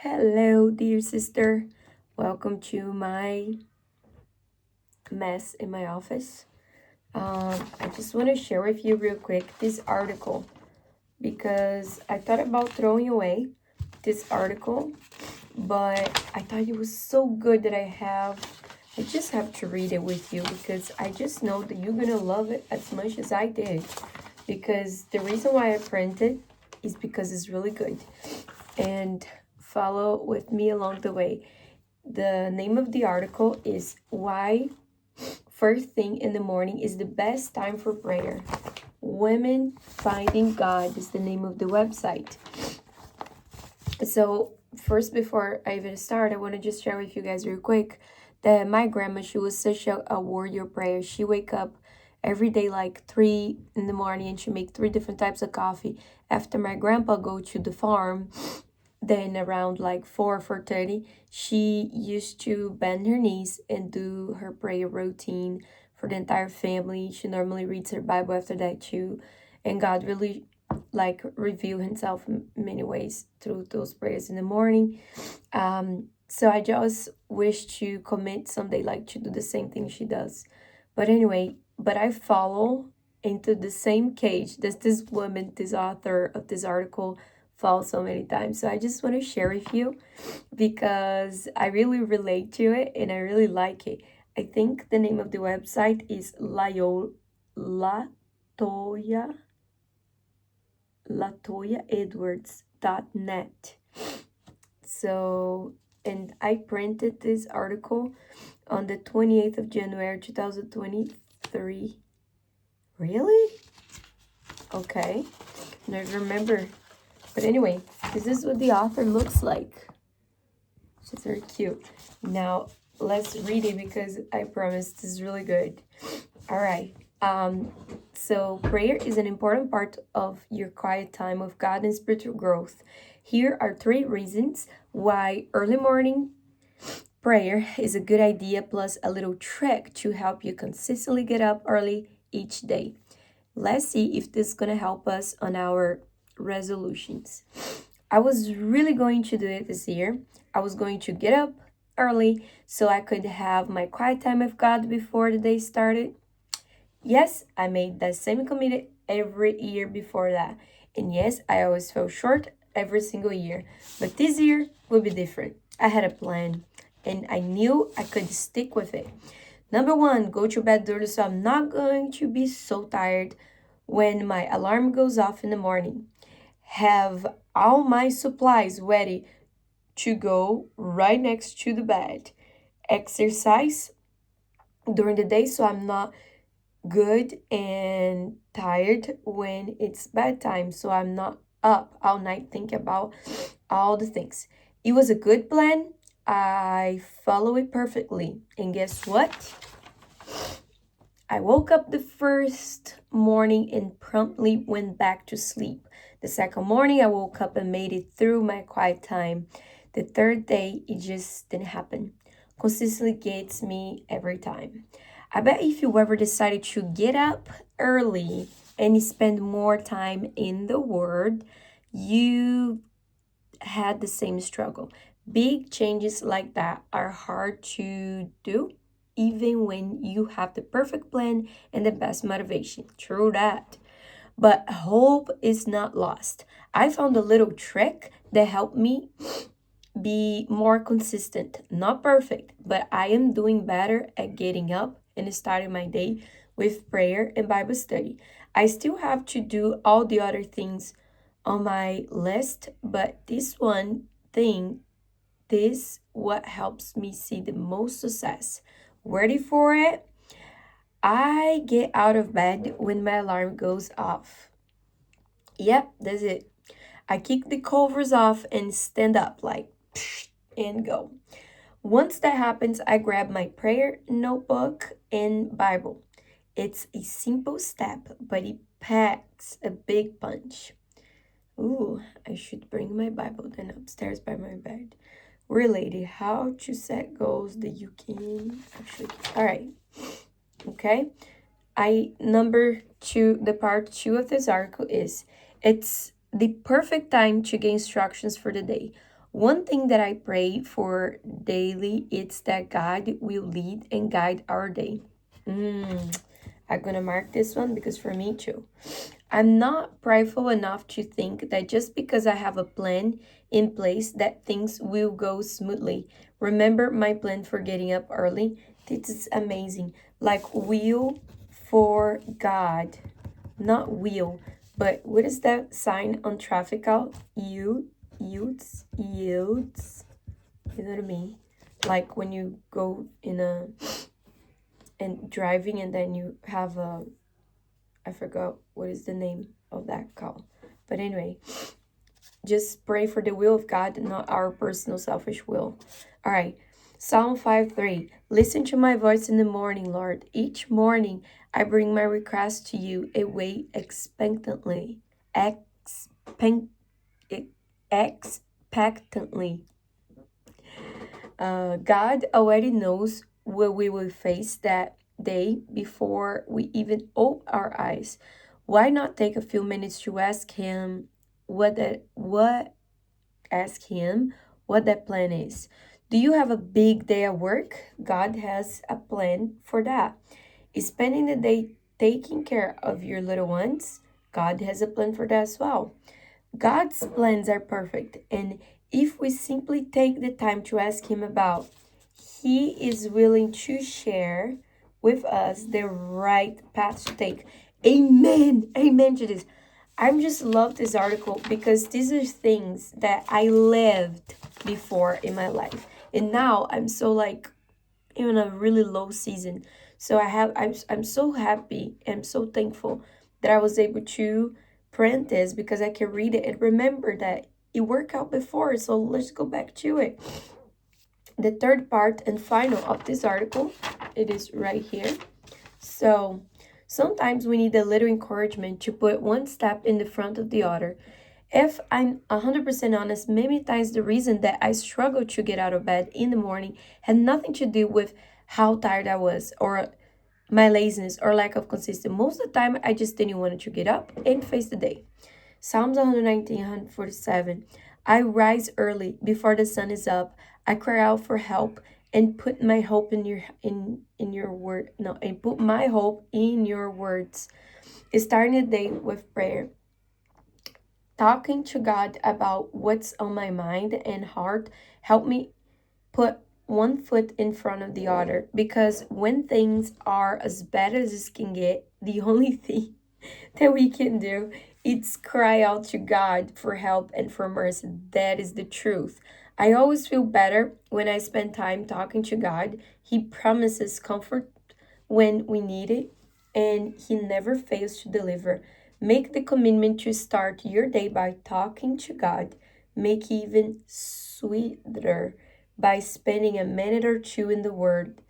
Hello, dear sister. Welcome to my mess in my office. I just want to share with you real quick this article because I thought about throwing away this article, but I thought it was so good that I just have to read it with you because I just know that you're gonna love it as much as I did. Because the reason why I printed is because it's really good. And follow with me along the way. The name of the article is Why First Thing in the Morning is the Best Time for Prayer. Women Finding God is the name of the website. So first, before I even start, I want to just share with you guys real quick that my grandma, she was such a warrior prayer. She wake up every day like 3 in the morning and she make 3 different types of coffee. After my grandpa go to the farm, then around like 4:30, she used to bend her knees and do her prayer routine for the entire family. She normally reads her Bible after that too. And God really like reveal himself in many ways through those prayers in the morning. So I just wish to commit someday like to do the same thing she does. But anyway, but I follow into the same cage that this woman, this author of this article, fall so many times. So I just want to share with you because I really relate to it and I really like it. I think the name of the website is latoyaedwards.net. So, and I printed this article on the 28th of January 2023. Really? Okay. And I remember. But anyway, this is what the author looks like. She's very cute. Now, let's read it because I promise this is really good. All right. So prayer is an important part of your quiet time of God and spiritual growth. Here are 3 reasons why early morning prayer is a good idea, plus a little trick to help you consistently get up early each day. Let's see if this is going to help us on our resolutions. I was really going to do it this year. I was going to get up early so I could have my quiet time with God before the day started. Yes, I made that same commitment every year before that. And yes, I always fell short every single year. But this year will be different. I had a plan and I knew I could stick with it. Number 1, go to bed early so I'm not going to be so tired when my alarm goes off in the morning. Have all my supplies ready to go right next to the bed. Exercise during the day so I'm not good and tired when it's bedtime, so I'm not up all night thinking about all the things. It was a good plan. I follow it perfectly. And guess what? I woke up the first morning and promptly went back to sleep. The second morning, I woke up and made it through my quiet time. The third day, it just didn't happen. Consistently gets me every time. I bet if you ever decided to get up early and spend more time in the Word, you had the same struggle. Big changes like that are hard to do, even when you have the perfect plan and the best motivation. True that. But hope is not lost. I found a little trick that helped me be more consistent. Not perfect, but I am doing better at getting up and starting my day with prayer and Bible study. I still have to do all the other things on my list, but this what helps me see the most success. Ready for it? I get out of bed when my alarm goes off. Yep, that's it. I kick the covers off and stand up like and go. Once that happens, I grab my prayer notebook and Bible. It's a simple step, but it packs a big punch. Ooh, I should bring my Bible then upstairs by my bed. Related, how to set goals that you can actually. All right. Okay. Number 2, the part 2 of this article is it's the perfect time to get instructions for the day. One thing that I pray for daily is that God will lead and guide our day. I'm gonna mark this one because for me too. I'm not prideful enough to think that just because I have a plan in place that things will go smoothly. Remember my plan for getting up early? This is amazing. Like will for God, not will, but what is that sign on traffic out? Yields. You know what I mean? Like when you go in a and driving and then you have a, I forgot what is the name of that call. But anyway, just pray for the will of God, not our personal selfish will. All right. Psalm 5:3. Listen to my voice in the morning, Lord. Each morning I bring my request to you and wait expectantly. Expect, expectantly. God already knows what we will face that day before we even open our eyes. Why not take a few minutes to ask him ask him what that plan is? Do you have a big day at work? God has a plan for that. Is spending the day taking care of your little ones? God has a plan for that as well. God's plans are perfect, and if we simply take the time to ask Him about, He is willing to share with us the right path to take. Amen. Amen to this. I just love this article because these are things that I lived before in my life. And now I'm so like in a really low season. So I'm so happy and so thankful that I was able to print this because I can read it and remember that it worked out before. So let's go back to it. The third part and final of this article, it is right here. So sometimes we need a little encouragement to put one step in the front of the other. If I'm 100% honest, many times the reason that I struggle to get out of bed in the morning had nothing to do with how tired I was or my laziness or lack of consistency. Most of the time, I just didn't want to get up and face the day. Psalms 119, 147. I rise early before the sun is up. I cry out for help and put my hope in your word. No, and put my hope in your words. Starting the day with prayer. Talking to God about what's on my mind and heart help me put one foot in front of the other because when things are as bad as it can get, the only thing that we can do is cry out to God for help and for mercy. That is the truth. I always feel better when I spend time talking to God. He promises comfort when we need it, and He never fails to deliver. Make the commitment to start your day by talking to God. Make it even sweeter by spending a minute or two in the Word.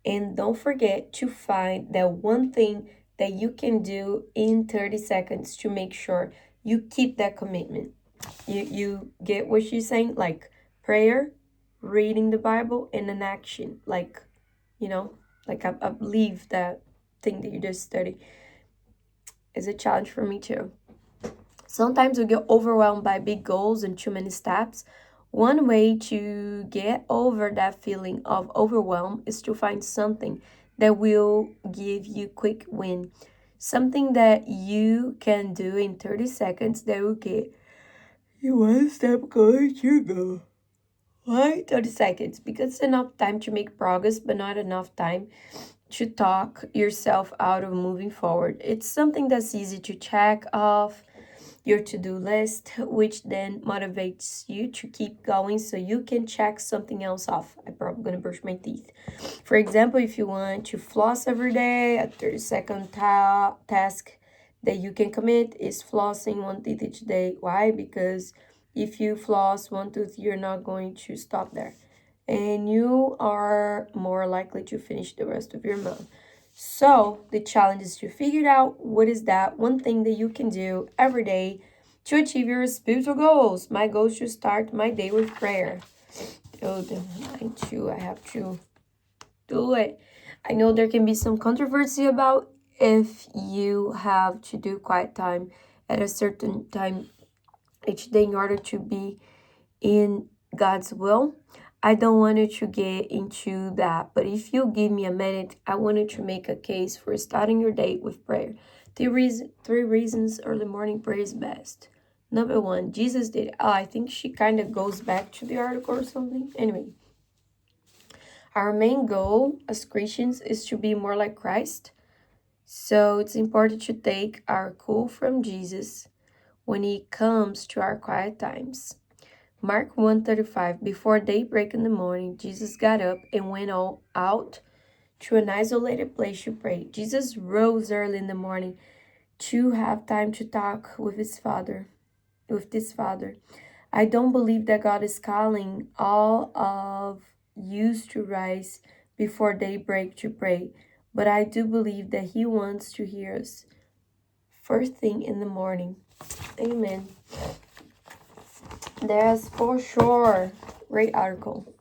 And don't forget to find that one thing that you can do in 30 seconds to make sure you keep that commitment. You get what she's saying? Like prayer, reading the Bible, and an action. Like, you know, like I believe that thing that you just study is a challenge for me too. Sometimes we get overwhelmed by big goals and too many steps. One way to get over that feeling of overwhelm is to find something that will give you quick win. Something that you can do in 30 seconds that will get you one step closer to go. Why 30 seconds? Because it's enough time to make progress, but not enough time to talk yourself out of moving forward. It's something that's easy to check off your to-do list, which then motivates you to keep going so you can check something else off. I'm probably gonna brush my teeth. For example, if you want to floss every day, a 30-second task that you can commit is flossing one teeth each day. Why? Because if you floss one tooth, you're not going to stop there. And you are more likely to finish the rest of your month. So the challenge is to figure out what is that one thing that you can do every day to achieve your spiritual goals. My goal is to start my day with prayer. Oh, I have to do it. I know there can be some controversy about if you have to do quiet time at a certain time each day in order to be in God's will. I don't want you to get into that, but if you give me a minute, I wanted to make a case for starting your day with prayer. Three reasons early morning prayer is best. Number one, Jesus did. Oh, I think she kind of goes back to the article or something. Anyway, our main goal as Christians is to be more like Christ. So it's important to take our cue from Jesus when he comes to our quiet times. Mark 1:35, before daybreak in the morning, Jesus got up and went out to an isolated place to pray. Jesus rose early in the morning to have time to talk with his father, with this father. I don't believe that God is calling all of you to rise before daybreak to pray, but I do believe that he wants to hear us first thing in the morning. Amen. That's for sure. Great article.